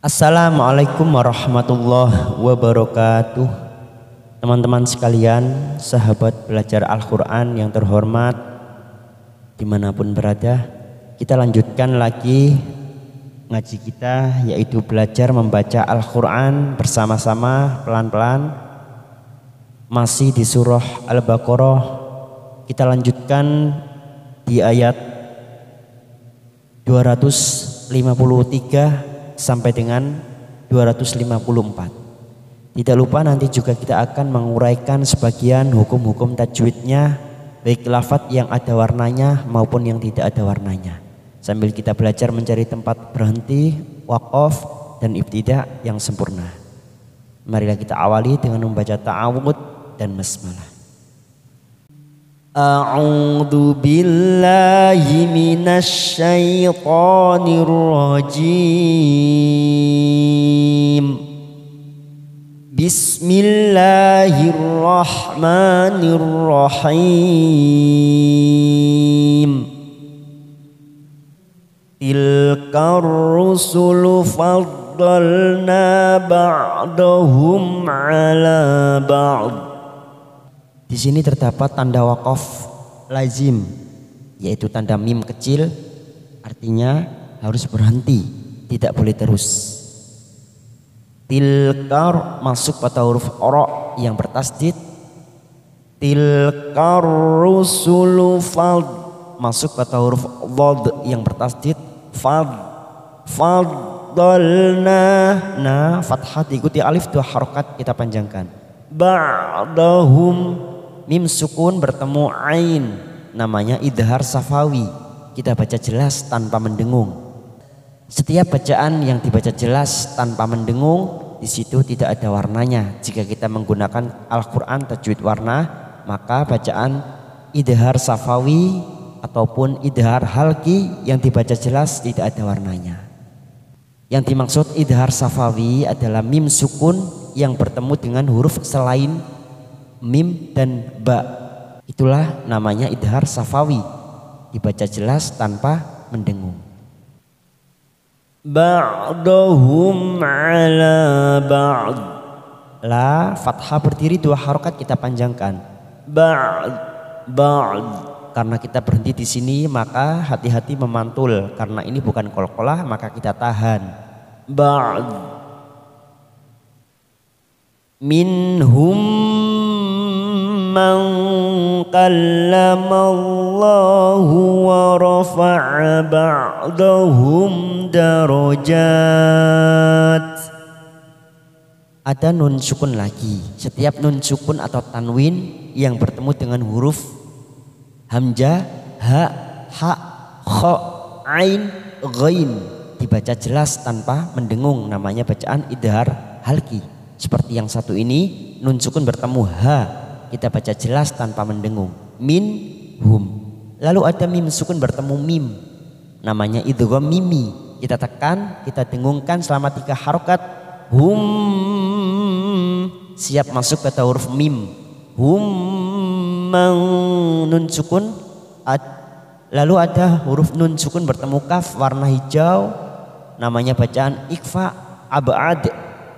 Assalamualaikum warahmatullahi wabarakatuh. Teman-teman sekalian, sahabat belajar Al-Quran yang terhormat, dimanapun berada, kita lanjutkan lagi ngaji kita, yaitu belajar membaca Al-Quran bersama-sama pelan-pelan. Masih di surah Al-Baqarah, kita lanjutkan di ayat 253 sampai dengan 254. Tidak lupa nanti juga kita akan menguraikan sebagian hukum-hukum tajwidnya, baik lafadz yang ada warnanya maupun yang tidak ada warnanya, sambil kita belajar mencari tempat berhenti, waqaf dan ibtida yang sempurna. Marilah kita awali dengan membaca ta'awud dan basmalah. A'udzu billahi minasy syaithanir rajim. Bismillahirrahmanirrahim. Tilkar rusulu faddalna ba'dahum 'ala ba'd. Di sini terdapat tanda waqaf lazim, yaitu tanda mim kecil, artinya harus berhenti, tidak boleh terus. Tilkar masuk pada huruf ora yang bertasdid. Tilkar rusulu fad masuk pada huruf dhad yang bertasdid. Faddalna, nah fathah diikuti alif, dua harokat kita panjangkan. Ba'dahum, mim sukun bertemu ain, namanya idhar safawi, kita baca jelas tanpa mendengung. Setiap bacaan yang dibaca jelas tanpa mendengung, di situ tidak ada warnanya. Jika kita menggunakan Al-Quran tajwid warna, maka bacaan idhar safawi ataupun idhar halki yang dibaca jelas tidak ada warnanya. Yang dimaksud idhar safawi adalah mim sukun yang bertemu dengan huruf selain mim dan ba. Itulah namanya idhar safawi, dibaca jelas tanpa mendengung. Ba'dahum 'ala ba'd, la fathah berdiri dua harokat kita panjangkan. Ba'd, karena kita berhenti di sini maka hati-hati memantul, karena ini bukan qalqalah maka kita tahan. Ba'd, minhum man kallamallahu wa rafa'a ba'dahum darajat. Ada nun sukun lagi. Setiap nun sukun atau tanwin yang bertemu dengan huruf hamzah, ha, ha, kha, ain, ghain dibaca jelas tanpa mendengung, namanya bacaan idhar halki. Seperti yang satu ini, nun sukun bertemu ha, kita baca jelas tanpa mendengung. Min hum. Lalu ada mim sukun bertemu mim, namanya idgham mimi, kita tekan, kita dengungkan selama 3 harokat. Hum, siap masuk kata huruf mim. Hum nun sukun. Lalu ada huruf nun sukun bertemu kaf warna hijau, namanya bacaan ikfa abad.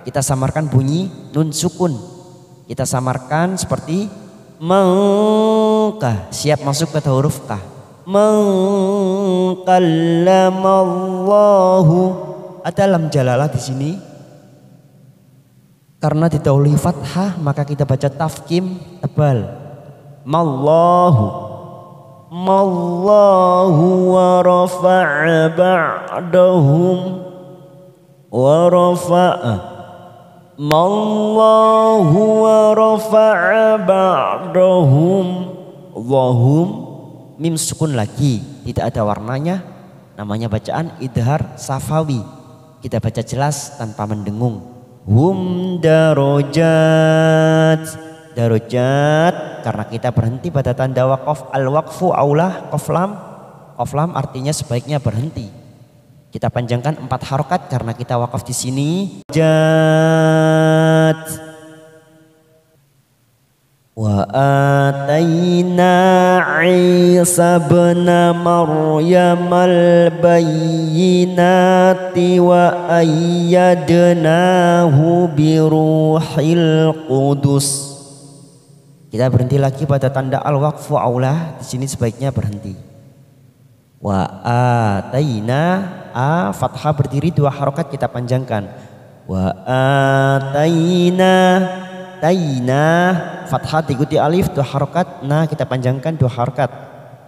Kita samarkan bunyi nun sukun, kita samarkan seperti mengkah, siap masuk kata huruf kah. Mengkallamallahu, ada lam jalalah di sini. Karena didahului fathah maka kita baca tafkim tebal. Mallahu, mallahu wa rafa'a ba'dahum wa rafa'a. Mallahu wa rafa'a ba'dahum. Wahum, mim sukun lagi, tidak ada warnanya, namanya bacaan idhar safawi, kita baca jelas tanpa mendengung. Hum darajat, darajat karena kita berhenti pada tanda waqaf. Al-waqfu aulah qaflam, qaflam artinya sebaiknya berhenti. Kita panjangkan 4 harokat karena kita waqaf di sini. Jat, Wa atayna Isa ibn Maryam al-bayyinati wa ayyadnahu biruhil qudus. Kita berhenti lagi pada tanda al-waqfu aula. Di sini sebaiknya berhenti. Wa atayna, a fathah berdiri 2 harokat kita panjangkan. Wa atayna, tayna fathah diikuti alif 2 harokat, nah kita panjangkan 2 harokat.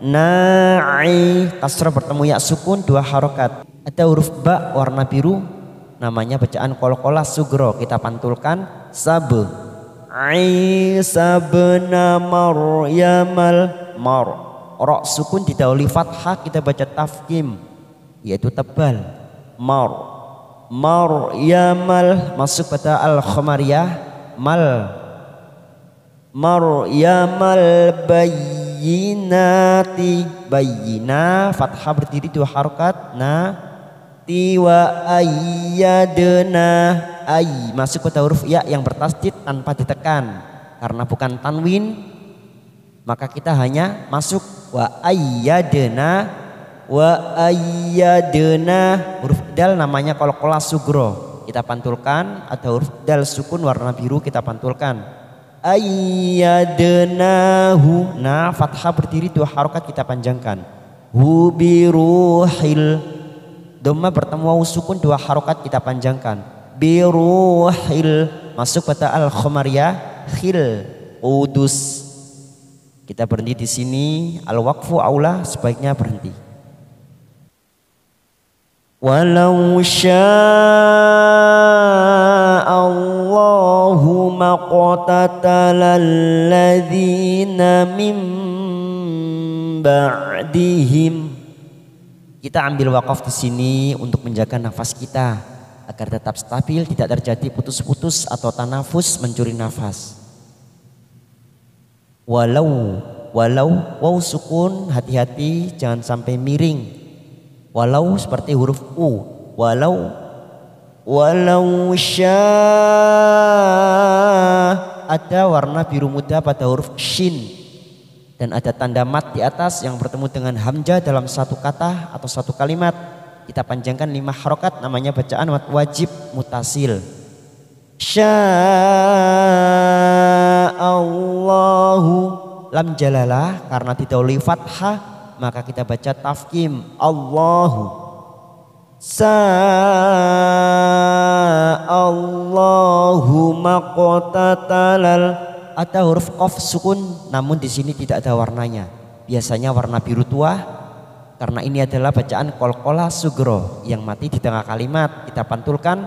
Na'i kasrah bertemu ya sukun 2 harokat. Ada huruf ba warna biru, namanya bacaan qalqalah sugro, kita pantulkan sab. Isa ibn Maryam mar, ra sukun didahului fathah, kita baca tafkhim yaitu tebal. Maryamal masuk pada al-khamariyah mal. Maryamal bayyinati, bayyina fathah berdiri 2 harokat, na tiwa ayyadna, ay masuk pada huruf ya yang bertasdid tanpa ditekan karena bukan tanwin, maka kita hanya masuk wa ayyadna. Huruf dal namanya qalqalah sugro, kita pantulkan. Ada huruf dal sukun warna biru, kita pantulkan ayyadnahu, nah fathah berdiri 2 harokat kita panjangkan. Hu biruhil, dhamma bertemu wawu sukun 2 harokat kita panjangkan. Biruhil masuk pada al-khamariyah khil qudus. Kita berhenti di sini. Al-waqfu aula, sebaiknya berhenti. Walau sya'allahu maqtatalal ladzina min ba'dihim. Kita ambil wakaf di sini untuk menjaga nafas kita agar tetap stabil, tidak terjadi putus-putus atau tanafus mencuri nafas. Walau waw sukun, hati-hati jangan sampai miring. Walau seperti huruf u, walau ada warna biru muda pada huruf shin dan ada tanda mat di atas yang bertemu dengan hamzah dalam satu kata atau satu kalimat, kita panjangkan 5 harokat, namanya bacaan wajib mutasil. Sya'allahu, lam jalalah karena didahului fathah maka kita baca tafkhim Allahu. Sa'allahu maqtatalal, ada huruf qaf sukun namun di sini tidak ada warnanya, biasanya warna biru tua karena ini adalah bacaan qalqalah sugro yang mati di tengah kalimat, kita pantulkan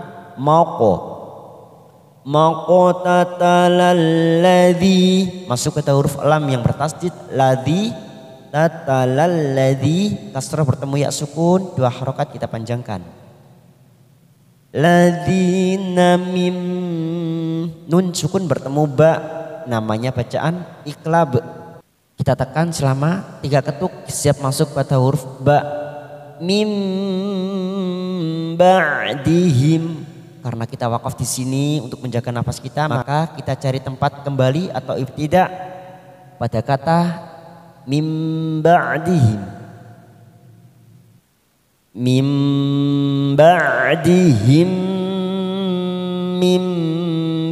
maqtatalal ladzi, masuk ke huruf lam yang bertasdid ladzi, tatalal ladzi kasrah bertemu ya sukun 2 harokat kita panjangkan. Ladzina mim, nun sukun bertemu ba, namanya bacaan iklab, kita tekan selama 3 ketuk, siap masuk pada huruf ba. Mim ba'dihim, karena kita wakaf di sini untuk menjaga nafas kita, maka kita cari tempat kembali atau ibtida pada kata mim ba'dihim. Mim ba'dihim, mim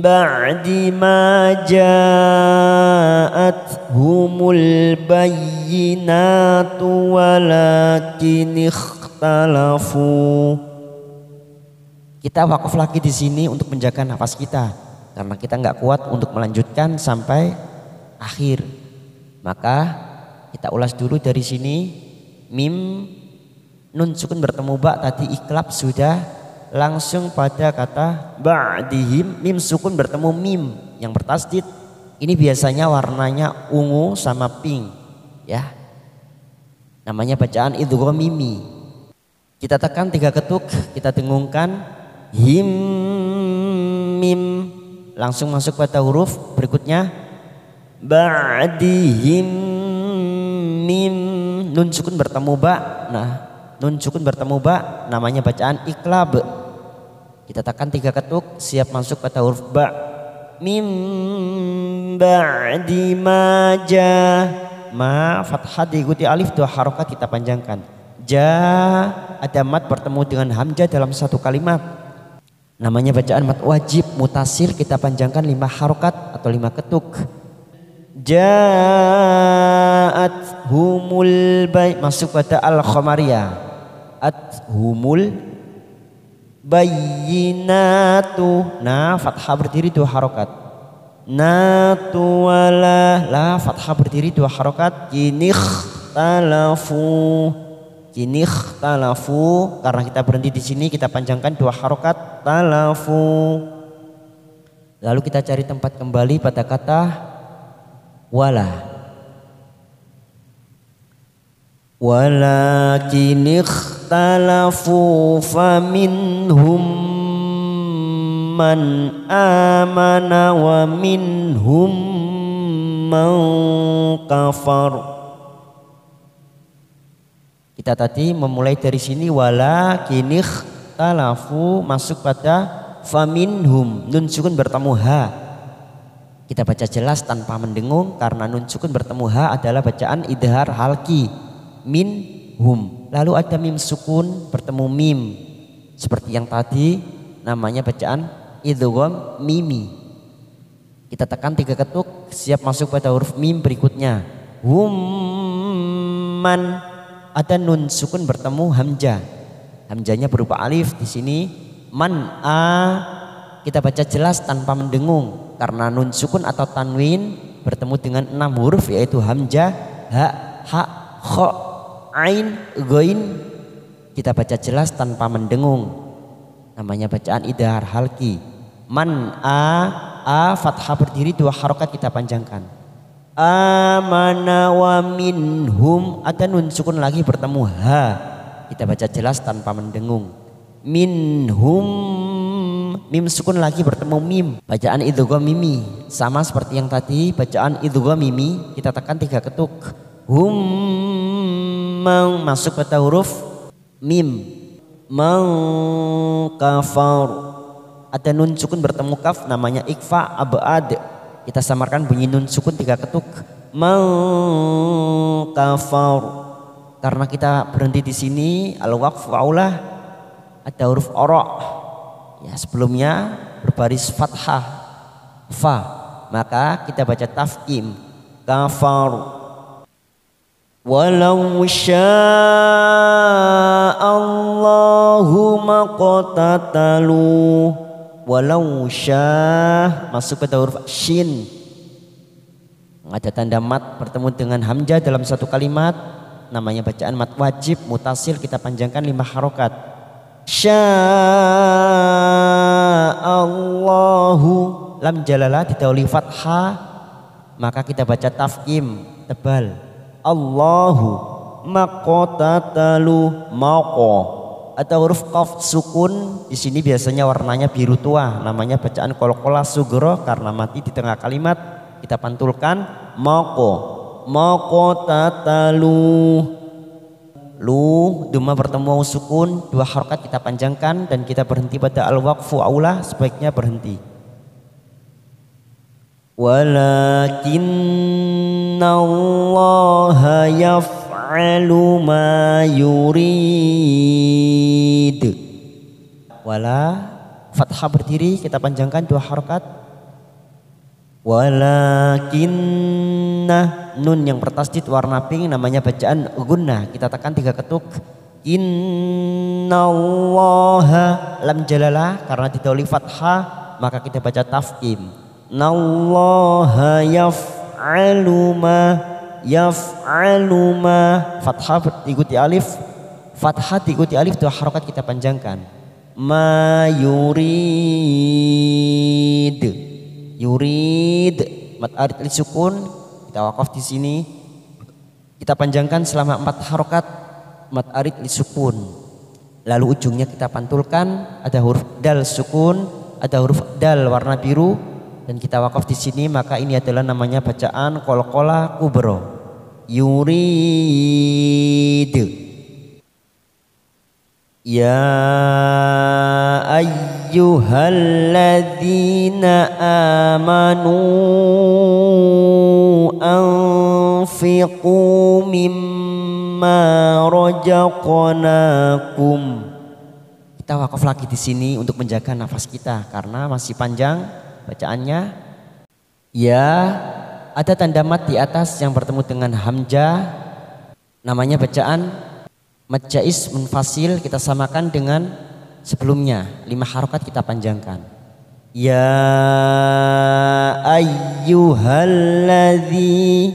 ba'di ma ja'athumul bayyinatu walakin ikhtalafu. Kita wakaf lagi di sini untuk menjaga nafas kita karena kita nggak kuat untuk melanjutkan sampai akhir. Maka kita ulas dulu dari sini. Mim, nun sukun bertemu ba tadi iklab sudah, langsung pada kata ba'dihim. Mim sukun bertemu mim yang bertasdid, ini biasanya warnanya ungu sama pink ya, namanya bacaan idgham mimi. Kita tekan 3 ketuk, kita dengungkan him mim, langsung masuk pada huruf berikutnya ba'dihim mim, nun sukun bertemu ba, nah nun sukun bertemu ba namanya bacaan iklab. Kita tekan 3 ketuk, siap masuk pada huruf ba. Mim ba'di ma ja. Ma fathah diikuti alif 2 harokat kita panjangkan. Ja ada mat bertemu dengan hamzah dalam satu kalimat. Namanya bacaan mat wajib mutasil kita panjangkan 5 harokat atau 5 ketuk. Ja'at humul bayi masuk pada al-Qamariyah. At humul bayyinatu. Nah fathah berdiri 2 harokat. Natu wala la fathah berdiri 2 harokat. Jinikh talafu karena kita berhenti di sini kita panjangkan 2 harokat talafu. Lalu kita cari tempat kembali pada kata wala. Walakin ikhtalafu faminhum man amana wa minhum man kafar. Kita tadi memulai dari sini walakin ikhtalafu masuk pada faminhum nun sukun bertemu ha. Kita baca jelas tanpa mendengung karena nun sukun bertemu ha adalah bacaan idhar halki minhum. Lalu ada mim sukun bertemu mim seperti yang tadi namanya bacaan idgham mimi. Kita tekan 3 ketuk siap masuk pada huruf mim berikutnya. Man ada nun sukun bertemu hamzah. Hamzahnya berupa alif di sini. Man kita baca jelas tanpa mendengung karena nun sukun atau tanwin bertemu dengan 6 huruf yaitu hamzah, ha, ha, kha, ain, ghain. Kita baca jelas tanpa mendengung. Namanya bacaan idhar halki. Man fathah berdiri 2 harokat kita panjangkan. Amana wa minhum ada nun sukun lagi bertemu ha. Kita baca jelas tanpa mendengung. Minhum mim sukun lagi bertemu mim. Bacaan idgham mimi sama seperti yang tadi bacaan idgham mimi kita tekan 3 ketuk. Masuk pada huruf mim. Man kafar ada nun sukun bertemu kaf namanya ikfa abad. Kita samarkan bunyi nun sukun 3 ketuk. Kafar. Karena kita berhenti di sini al-waqfu aulah ada huruf ora. Ya sebelumnya berbaris fathah fa. Maka kita baca tafkim kafar. Walau sya'allahu maqtatalu. Walau syah masuk pada huruf shin. Ada tanda mat bertemu dengan hamzah dalam satu kalimat. Namanya bacaan mat wajib mutasil kita panjangkan 5 harokat. Sya'allahu lam jalalah didahului fathah maka kita baca tafkim tebal. Allahu maqtatalu maqo. Ada huruf qaf sukun di sini biasanya warnanya biru tua namanya bacaan qalqalah sugro karena mati di tengah kalimat kita pantulkan maqo tatalu. Lu duma bertemu sukun 2 harokat kita panjangkan dan kita berhenti pada al-waqfu aulah sebaiknya berhenti. Walakinnallaha yaf'alu ma yurid. Wala fathah berdiri kita panjangkan 2 harokat. Walakinna nun yang bertasdid warna pink namanya bacaan gunnah kita tekan 3 ketuk. Innallaha lam jalalah karena didahului fathah maka kita baca tafkim. Nallaha yaf'alu ma fathah diikuti alif. Fathah diikuti alif 2 harokat kita panjangkan. Ma yurid mat arid sukun kita wakaf di sini kita panjangkan selama 4 harokat mat arid sukun. Lalu ujungnya kita pantulkan ada huruf dal sukun ada huruf dal warna biru dan kita wakaf di sini maka ini adalah namanya bacaan qalqalah kubro. Yurid ya ayyuhalladzina amanu anfiqu mimma rajaqnakum. Kita wakaf lagi di sini untuk menjaga nafas kita karena masih panjang bacaannya. Ya, ada tanda mat di atas yang bertemu dengan hamzah. Namanya bacaan mad jaiz munfasil, kita samakan dengan sebelumnya. 5 harokat kita panjangkan. Ya ayyuhalladzi,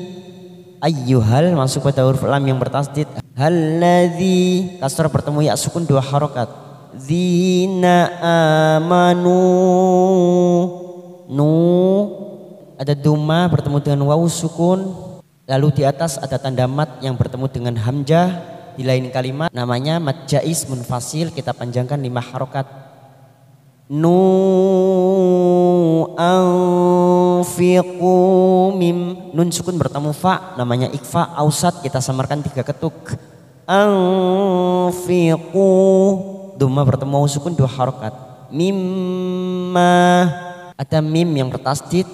ayyuhal masuk pada huruf lam yang bertasdid. Halladzi kasrah bertemu ya sukun 2 harokat. Zina amanu, nu ada duma bertemu dengan wawu sukun. Lalu di atas ada tanda mat yang bertemu dengan hamzah di lain kalimat, namanya mad jaiz munfasil, kita panjangkan 5 harokat. Nu anfiqu mim, nun sukun bertemu fa, namanya ikfa ausat, kita samarkan 3 ketuk. Anfiqu, duma bertemu wawu sukun 2 harokat. Mimma, ada mim yang bertasdid,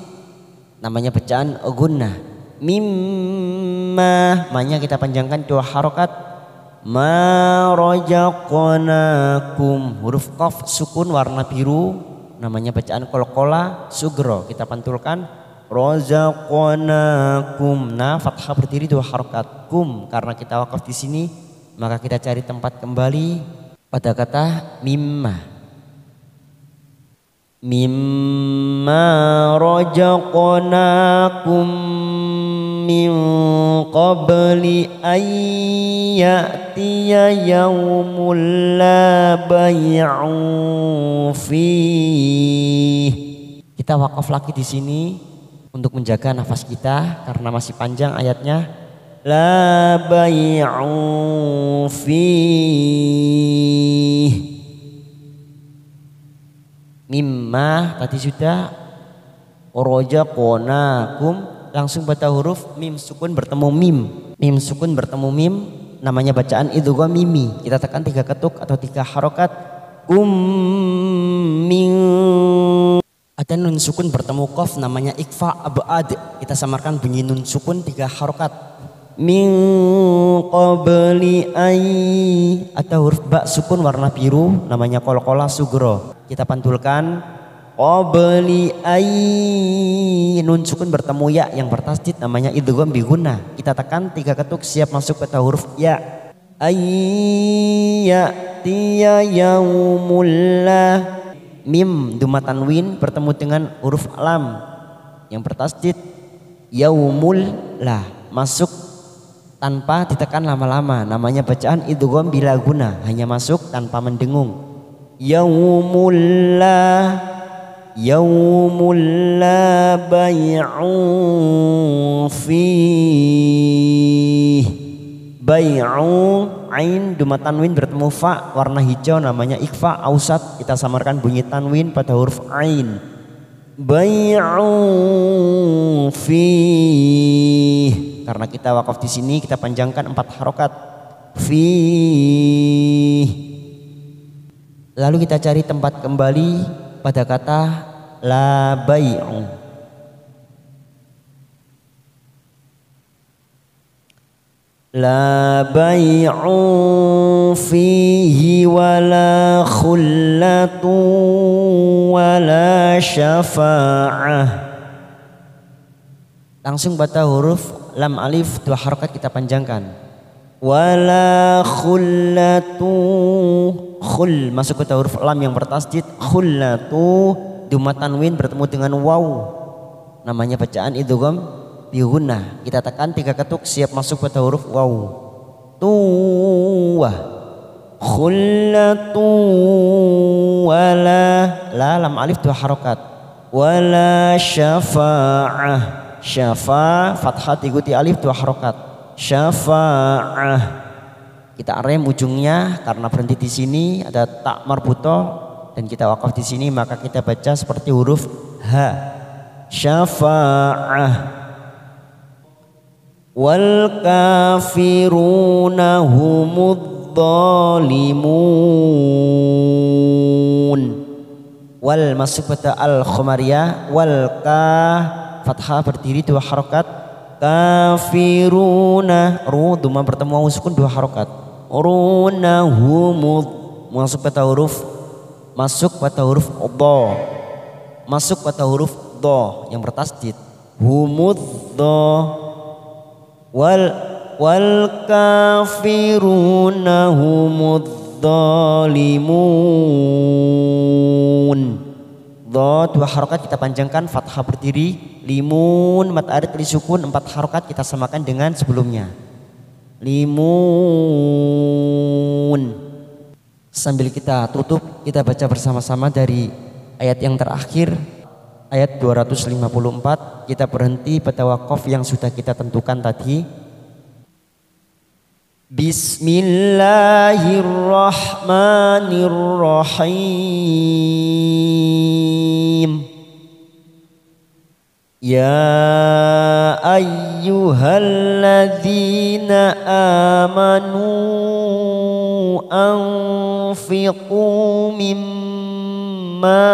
namanya bacaan gunnah. Mimma, ma-nya kita panjangkan 2 harokat. Ma rajaqnakum, huruf qaf sukun warna biru, namanya bacaan qalqalah sugro, kita pantulkan. Razaqnakum, nah fathah berdiri 2 harokat. Kum, karena kita wakaf di sini maka kita cari tempat kembali pada kata mimma. Mimma rajaqnakum min qabli ayyatiya yaumul la bay'un fih. Kita wakaf lagi di sini untuk menjaga nafas kita karena masih panjang ayatnya. La bay'un fih. Mimma tadi sudah, rajaqnakum langsung pada huruf mim sukun bertemu mim. Mim sukun bertemu mim, namanya bacaan idgham mimi. Kita tekan 3 ketuk atau 3 harokat. Min, ada nun sukun bertemu qaf, namanya ikfa abad. Kita samarkan bunyi nun sukun 3 harokat. Min qabli ay, ada huruf ba sukun warna biru, namanya qalqalah sugro. Kita pantulkan. Qabli ay, nun sukun bertemu ya yang bertasdid, namanya idgham bi gunnah. Kita tekan 3 ketuk siap masuk pada huruf ya. Ayyatiya yaumul la, mim duma tanwin bertemu dengan huruf lam yang bertasdid. Yaumul la masuk tanpa ditekan lama-lama, namanya bacaan idgham bila guna, hanya masuk tanpa mendengung. Yaumul la, yaumul la bay'un fih. Bay'un, ain duma tanwin bertemu fa warna hijau, namanya ikfa ausat, kita samarkan bunyi tanwin pada huruf ain. Bay'un fih, karena kita wakaf di sini kita panjangkan 4 harokat. Fih. Lalu kita cari tempat kembali pada kata la bay'u. La bay'u fihi wala khullatu wala syafa'ah. Langsung pada huruf lam alif 2 harokat kita panjangkan. Wala khullatu, khul masuk ke huruf lam yang bertasdid. Khullatu duma tanwin bertemu dengan waw, namanya bacaan idgham bi gunnah. Kita tekan 3 ketuk siap masuk pada huruf waw. Tuwah, khullatu wala, la lam alif 2 harokat. Wala syafa'ah, syafa fathah diikuti alif 2 harokat. Syafa'ah, kita rem ujungnya karena berhenti di sini ada tak marbutoh dan kita wakaf di sini, maka kita baca seperti huruf ha. Syafa'ah. Wal kafiruna humudz zalimun. wal masuk pada al khomariyah, wal ka fathah berdiri 2 harokat, kafiruna ru duma bertemu wawu sukun 2 harokat, runa humud masuk pada huruf dha, masuk pada huruf dha yang bertasdid, humud dha, wal kafiruna humud dhalimun. Dha 2 harokat kita panjangkan, fathah berdiri, limun mat arid li sukun 4 harokat kita samakan dengan sebelumnya, limun. Sambil kita tutup, kita baca bersama-sama dari ayat yang terakhir, ayat 254. Kita berhenti pada waqaf yang sudah kita tentukan tadi. Bismillahirrahmanirrahim. Ya ayyuhalladzina amanu anfiqu mimma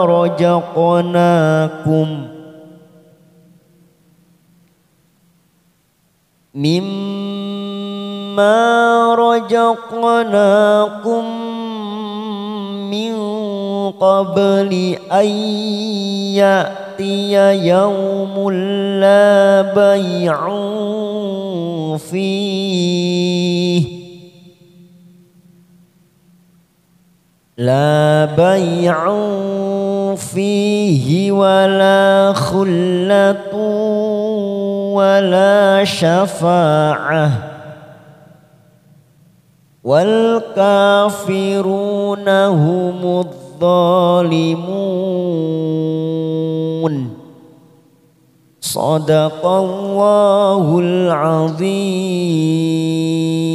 rajaqnakum min qabli an ya'tiya yawmul la bay'un fihi wala khullatun wala syafa'ah wal kafiruna humudz zalimun. Shadaqallahul azim.